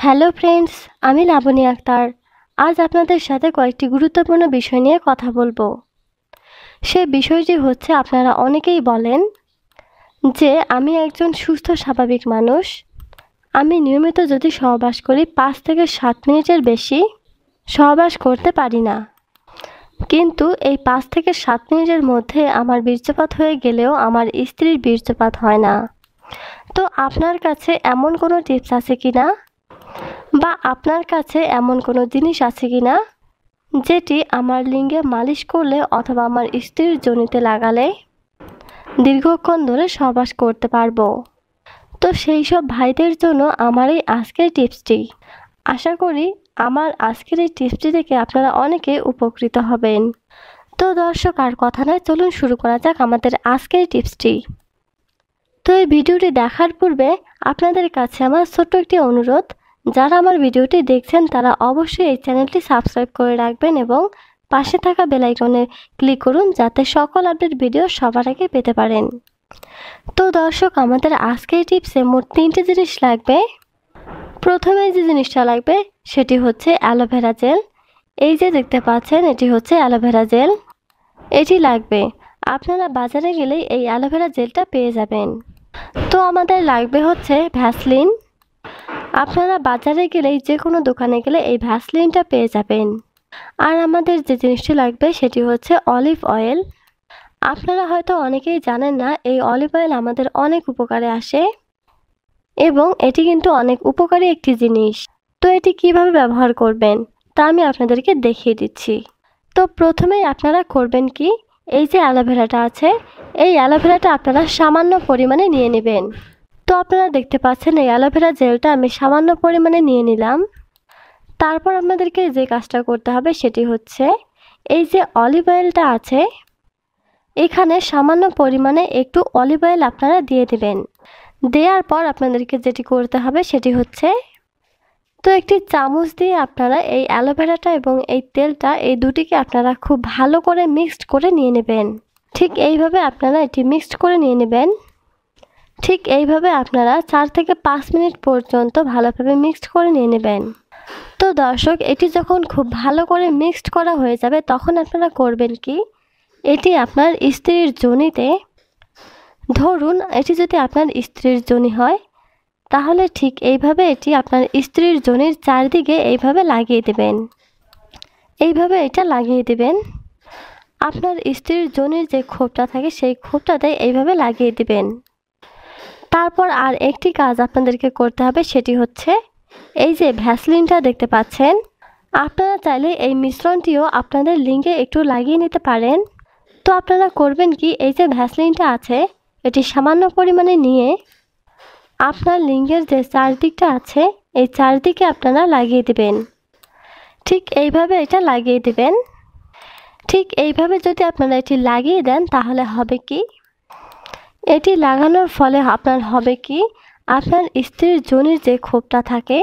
Hello friends, আমি লাবণী আক্তার। আজ আপনাদের সাথে কয়েকটি গুরুত্বপূর্ণ বিষয় নিয়ে কথা বলবো। সে বিষয়টি হচ্ছে, আপনারা অনেকেই বলেন যে আমি একজন সুস্থ স্বাভাবিক মানুষ। আমি নিয়মিত যদি সহবাস করি 5 থেকে 7 মিনিটের বেশি সহবাস করতে পারি না, কিন্তু এই 5 থেকে 7 মিনিটের মধ্যে আমার বীর্যপাত হয়ে গেলেও আমার স্ত্রীর বীর্যপাত হয় না। তো আপনার কাছে এমন কোনো টিপস আছে কি না, বা আপনার কাছে এমন কোনো জিনিস আছে কি না যেটি আমার লিঙ্গে মালিশ করলে অথবা আমার স্ত্রীর যোনিতে লাগালে দীর্ঘক্ষণ ধরে সহবাস করতে পারবো? তো সেই সব ভাইদের জন্য আমার এই আজকের টিপসটি। আশা করি আমার আজকের এই টিপসটি থেকে আপনারা অনেকে উপকৃত হবেন। তো দর্শক, আর কথা নয়, চলুন শুরু করা যাক আমাদের আজকের টিপসটি। তো এই ভিডিওটি দেখার পূর্বে আপনাদের কাছে আমার ছোট্ট একটি অনুরোধ, যারা আমার ভিডিওটি দেখছেন তারা অবশ্যই এই চ্যানেলটি সাবস্ক্রাইব করে রাখবেন এবং পাশে থাকা বেল আইকনে ক্লিক করুন, যাতে সকল আপডেট ভিডিও সবার আগে পেতে পারেন। তো দর্শক, আমাদের আজকের টিপসে মোট 3টে জিনিস লাগবে। প্রথমে যে জিনিসটা লাগবে সেটি হচ্ছে অ্যালোভেরা জেল। এই যে দেখতে পাচ্ছেন, এটি হচ্ছে অ্যালোভেরা জেল। এটি লাগবে। আপনারা বাজারে গেলে এই অ্যালোভেরা জেলটা পেয়ে যাবেন। তো আমাদের লাগবে হচ্ছে ভ্যাসলিন। আপনারা বাজারে গেলেই যে কোনো দোকানে গেলে এই ভ্যাসলিনটা পেয়ে যাবেন। আর আমাদের যে জিনিসটি লাগবে সেটি হচ্ছে অলিভ অয়েল। আপনারা হয়তো অনেকেই জানেন না, এই অলিভ অয়েল আমাদের অনেক উপকারে আসে এবং এটি কিন্তু অনেক উপকারী একটি জিনিস। তো এটি কিভাবে ব্যবহার করবেন তা আমি আপনাদেরকে দেখিয়ে দিচ্ছি। তো প্রথমেই আপনারা করবেন কি, এই যে অ্যালোভেরাটা আছে, এই অ্যালোভেরাটা আপনারা সামান্য পরিমাণে নিয়ে নেবেন। তো আপনারা দেখতে পাচ্ছেন এই অ্যালোভেরা জেলটা আমি সামান্য পরিমাণে নিয়ে নিলাম। তারপর আপনাদেরকে যে কাজটা করতে হবে সেটি হচ্ছে, এই যে অলিভ অয়েলটা আছে, এখানে সামান্য পরিমাণে একটু অলিভ অয়েল আপনারা দিয়ে দেবেন। দেওয়ার পর আপনাদেরকে যেটি করতে হবে সেটি হচ্ছে, তো একটি চামচ দিয়ে আপনারা এই অ্যালোভেরাটা এবং এই তেলটা, এই দুটিকে আপনারা খুব ভালো করে মিক্সড করে নিয়ে নেবেন। ঠিক এইভাবে আপনারা এটি মিক্সড করে নিয়ে নেবেন। ঠিক এইভাবে আপনারা 4 থেকে 5 মিনিট পর্যন্ত ভালোভাবে মিক্সড করে নিয়ে নেবেন। তো দর্শক, এটি যখন খুব ভালো করে মিক্সড করা হয়ে যাবে তখন আপনারা করবেন কি, এটি আপনার স্ত্রীর যোনিতে, ধরুন এটি যদি আপনার স্ত্রীর যোনি হয় তাহলে ঠিক এইভাবে এটি আপনার স্ত্রীর যোনির চারদিকে এইভাবে লাগিয়ে দেবেন। এইভাবে এটা লাগিয়ে দেবেন। আপনার স্ত্রীর যোনির যে খোপটা থাকে সেই খোপটাতে এইভাবে লাগিয়ে দিবেন। তারপর আর একটি কাজ আপনাদেরকে করতে হবে, সেটি হচ্ছে, এই যে ভ্যাসলিনটা দেখতে পাচ্ছেন, আপনারা চাইলে এই মিশ্রণটিও আপনাদের লিঙ্গে একটু লাগিয়ে নিতে পারেন। তো আপনারা করবেন কি, এই যে ভ্যাসলিনটা আছে এটি সামান্য পরিমাণে নিয়ে আপনার লিঙ্গের যে চারদিকটা আছে এই চারদিকে আপনারা লাগিয়ে দিবেন। ঠিক এইভাবে এটা লাগিয়ে দিবেন। ঠিক এইভাবে যদি আপনারা এটি লাগিয়ে দেন তাহলে হবে কি, এটি লাগানোর ফলে আপনার হবে কি, আপনার স্ত্রীর যোনির যে খোপটা থাকে,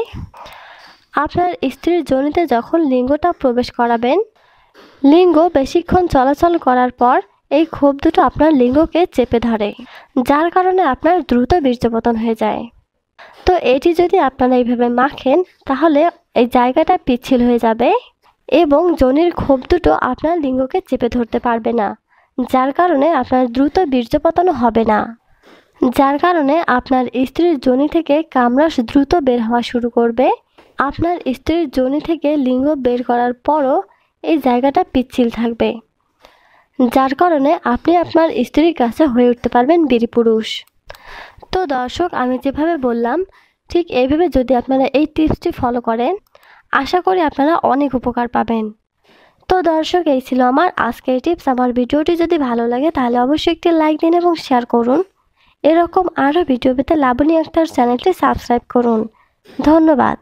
আপনার স্ত্রীর যোনিতে যখন লিঙ্গটা প্রবেশ করাবেন, লিঙ্গ বেশিক্ষণ চলাচল করার পর এই খোপ দুটো আপনার লিঙ্গকে চেপে ধরে, যার কারণে আপনার দ্রুত বীর্যপতন হয়ে যায়। তো এটি যদি আপনারা এইভাবে মাখেন তাহলে এই জায়গাটা পিচ্ছিল হয়ে যাবে এবং যোনির খোপ দুটো আপনার লিঙ্গকে চেপে ধরতে পারবে না, যার কারণে আপনার দ্রুত বীর্যপতন হবে না। যার কারণে আপনার স্ত্রীর যোনি থেকে কামরাস দ্রুত বের হওয়া শুরু করবে। আপনার স্ত্রীর যোনি থেকে লিঙ্গ বের করার পরও এই জায়গাটা পিচ্ছিল থাকবে, যার কারণে আপনি আপনার স্ত্রীর কাছে হয়ে উঠতে পারবেন বীরপুরুষ। তো দর্শক, আমি যেভাবে বললাম ঠিক এইভাবে যদি আপনারা এই টিপসটি ফলো করেন, আশা করি আপনারা অনেক উপকার পাবেন। তো দর্শক, এই ছিল আমার আজকের টিপস। আমার ভিডিওটি যদি ভালো লাগে তাহলে অবশ্যই একটি লাইক দিন এবং শেয়ার করুন। এরকম আরও ভিডিও পেতে লাবণী আক্তার চ্যানেলটি সাবস্ক্রাইব করুন। ধন্যবাদ।